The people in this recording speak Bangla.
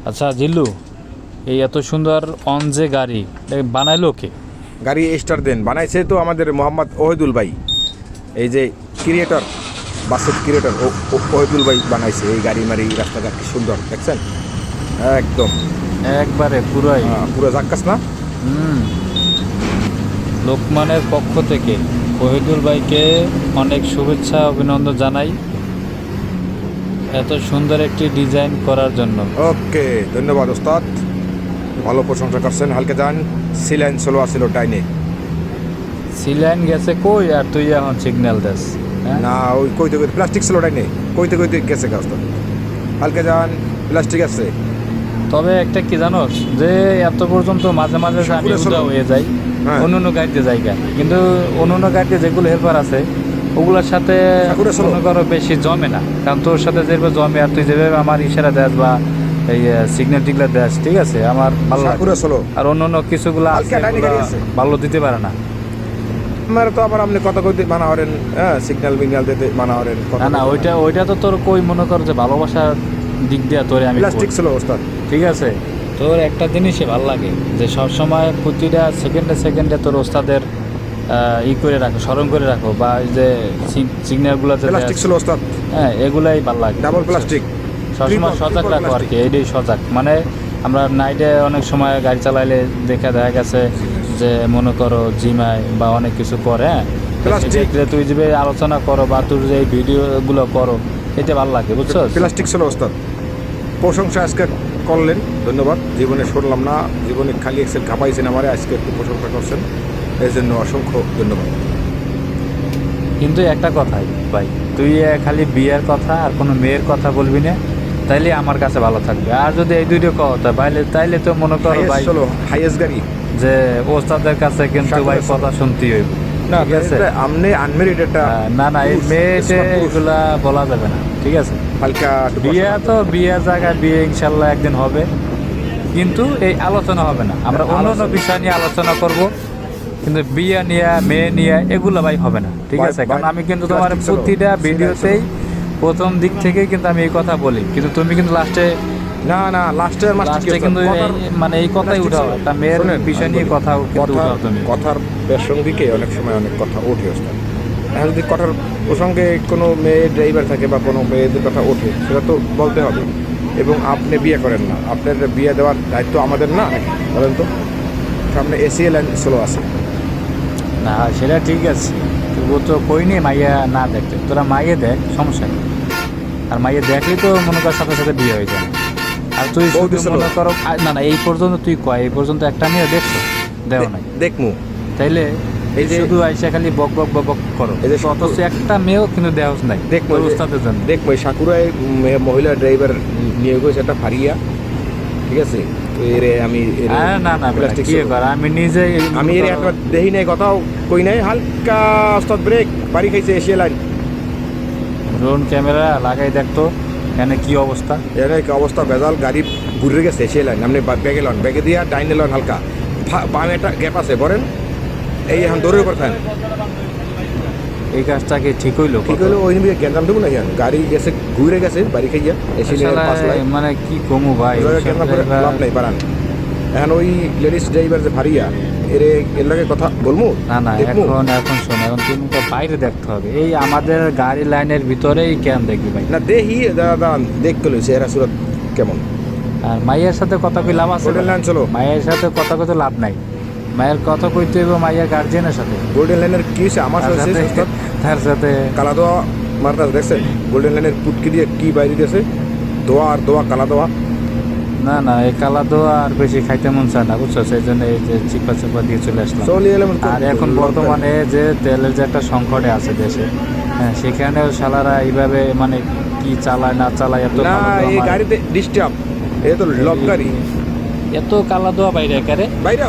আচ্ছা জিল্লু, এই এত সুন্দর অন যে গাড়ি বানাইলো কে? গাড়ি স্টার দেন বানাইছে তো আমাদের মোহাম্মদ ওহিদুল ভাই, এই যে ক্রিয়েটর, বাসের ক্রিয়েটর ওহিদুল ভাই বানাইছে এই গাড়ি মারি। রাস্তাঘাট কি সুন্দর দেখছেন, একদম একবারে পুরাই পুরো জাক্কাস না। লোকমানের পক্ষ থেকে ওহিদুল ভাইকে অনেক শুভেচ্ছা অভিনন্দন জানাই এত সুন্দর একটি ডিজাইন করার জন্য। ওকে, ধন্যবাদ ওস্তাদ, ভালো প্রশংসা করছেন। হালকা যান, সিলাইন স্লো আসছিল ডাইনে। সিলাইন গেছে কই আর তুই এখন সিগন্যাল দেস? না ওই কইতে কইতে প্লাস্টিক স্লো ডাইনে, কইতে কইতে গেছে গা ওস্তাদ। হালকা যান, প্লাস্টিক আছে। তবে একটা কি জানোস, যে এত পর্যন্ত মাঝে মাঝে আমি উদা হয়ে যাই অন্য অন্য গাড়িতে জায়গা, কিন্তু অন্য অন্য গাড়িতে যেগুলো হেল্পার আছে ওগুলোর সাথে মনে করো বেশি জমে না, কারণ তোর সাথে যেভাবে জমে আর তুই যেভাবে আমার ইশারা দেস বা এই সিগন্যাল টিগলা দেস, ঠিক আছে, আমার ভালো লাগে। আর অন্য অন্য কিছুগুলো ভালো দিতে পারে না। আমার তো আবার আপনি কথা কইতে মানা করেন, হ্যাঁ, সিগন্যাল মিগন্যাল দিতে মানা করেন। না না, ওইটা তো তোর কই মনে কর যে ভালোবাসার দিক দিয়ে তোরে আমি প্লাস্টিক ছিল ওস্তাদ, ঠিক আছে। তোর একটা জিনিসই ভালো লাগে যে সবসময় প্রতিটা সেকেন্ডে তোর ওস্তাদের করে রাখো, স্মরণ করে রাখো, বা এই যে সিগন্যালগুলো প্লাস্টিক ছিল ওস্তাদ, হ্যাঁ, এগুলাই ভালো লাগে। ডাবল প্লাস্টিক সবসময় সজাগ রাখো আর কি, এইটাই সজাগ। মানে আমরা নাইটে অনেক সময় গাড়ি চালাইলে দেখা গেছে যে মনে করো জিমায় বা অনেক কিছু করে, হ্যাঁ, সেক্ষেত্রে তুই যে আলোচনা করো বা তোর যে ভিডিওগুলো করো, এটা ভালো লাগে, বুঝছো। প্লাস্টিক ছিল ওস্তাদ, প্রশংসা আজকে করলেন, ধন্যবাদ। জীবনে শুনলাম না, জীবনে খালি এক্সেল খাপাইছেন আমারে, আজকে একটু প্রশংসা করছেন, এই জন্য অসংখ্য ধন্যবাদ। কিন্তু একটা কথাই ভাই, তুই খালি বিয়ের কথা আর কোনো মেয়ের কথা বলবি না, তাইলে আমার কাছে ভালো থাকবে। আর যদি এই দুইটা কথা তাইলে তো মনে করো ভাই চলো হাইয়েস্ট গাড়ি যে ওস্তাদের কাছে কিন্তু ভাই কথা শুনতেই হইব, না, ঠিক আছে। আমনে আনমেরিড এটা না না, এই মেয়েতে এগুলা বলা যাবে না, ঠিক আছে। হালকা বিয়ে জায়গায় বিয়ে ইনশাল্লাহ একদিন হবে, কিন্তু এই আলোচনা হবে না। আমরা অন্য অন্য বিষয় নিয়ে আলোচনা করব, কিন্তু বিয়ে নিয়ে মেয়ে নিয়ে এগুলো ভাই হবে না, ঠিক আছে। কারণ আমি কিন্তু তোমার প্রতিটা ভিডিওতেই প্রথম দিক থেকেই কিন্তু আমি এই কথা বলি, কিন্তু তুমি কিন্তু লাস্টে লাস্টে কিন্তু মানে এই কথাই উঠাও, একটা মেয়ের বিষয় নিয়ে কথা উঠাও তুমি। কথার প্রাসঙ্গিকে অনেক সময় অনেক কথা ওঠে ওস্তাদ। এখন যদি কথার প্রসঙ্গে কোনো মেয়ে ড্রাইভার থাকে বা কোনো মেয়েদের কথা ওঠে, সেটা তো বলতে হবে। এবং আপনি বিয়ে করেন না, আপনার বিয়ে দেওয়ার দায়িত্ব আমাদের না, বলেন তো। সামনে এসিএল লাইন স্লো আছে না, সেটা ঠিক আছে, ও তো কইনি মাইয়া না দেখতে, তোরা মাইয়ে দেখ, সমস্যা নেই। আর মাইয়ে দেখলেই তো মনে কর সাথে সাথে বিয়ে হয়ে যায়। আর তুই শুধু মনে করো না না, এই পর্যন্ত তুই কয় এই পর্যন্ত একটা মেয়ে দেখছো? দেও নাই, দেখমু তাইলে এই যে শুধু আইসা খালি বক বক বক বক করো, অথচ একটা মেয়েও কিন্তু দেওয়া নাই দেখবো ওস্তাদের জন্য। দেখবো সাকুরায় মহিলা ড্রাইভার নিয়ে গেছে একটা ফারিয়া, ঠিক আছে। আমি না না প্লাস্টিক কি কর, আমি নিজে আমি এর একটা দেখি নাই, কথাও কই নাই। হালকা ওস্তাদ ব্রেক বাড়ি খাইছে এশিয়া লাইন। ড্রোন ক্যামেরা লাগাই দেখতো এখানে কি অবস্থা, এখানে কি অবস্থা, বেজাল গাড়ি ঘুরে গেছে এশিয়া লাইন। আপনি ব্যাগে লন, ব্যাগে দিয়া ডাইনে লন, হালকা বামে একটা গ্যাপ আছে, বলেন এই এখন দৌড়ের উপর খান। এই কাজটা কি ঠিক হইলো? ওই নিয়ে গ্যাঞ্জাম দেবো না, গাড়ি গেছে ঘুরে গেছে বাড়ি খাইয়া এশিয়া লাইন। মানে কি কমু ভাই, লাভ নাই বাড়ান। এখন ওই লেডিস ড্রাইভার যে ভারিয়া এর লাগে কথা বলবো না না, এখন শোন, এখন তুমি তো বাইরে দেখতে হবে, এই আমাদের গাড়ি লাইনের ভিতরেই কেন দেখবি ভাই? না দেখি দাদা, দেখতে লইছে এরা সুরত কেমন। আর মাইয়ের সাথে কথা কই লাভ আছে? গোল্ডেন লাইন চলো, মাইয়ের সাথে কথা কইতে লাভ নাই, মায়ের কথা কইতে হইব মাইয়ের গার্জিয়ানের সাথে। গোল্ডেন লাইনের কি হয়েছে আমার সাথে, তার সাথে কালা দোয়া মারতা দেখছেন? গোল্ডেন লাইনের পুটকি দিয়ে কি বাইরে দিয়েছে, দোয়া আর দোয়া, কালা দোয়া। না না, এই কালা দোয়া আর বেশি খাইতে মন চায় না, বুঝছো, সেই জন্য এই যে চিপা চাপা দিয়ে চলে আসলাম। আর এখন বর্তমানে যে তেলের যে একটা সংকটে আছে দেশে, হ্যাঁ, সেখানেও শালারা এইভাবে মানে কি চালায় না চালায়, এত না এই গাড়িতে ডিস্টার্ব, এটা তো লক গাড়ি, এত কালা দোয়া বাইরে কারে বাইরে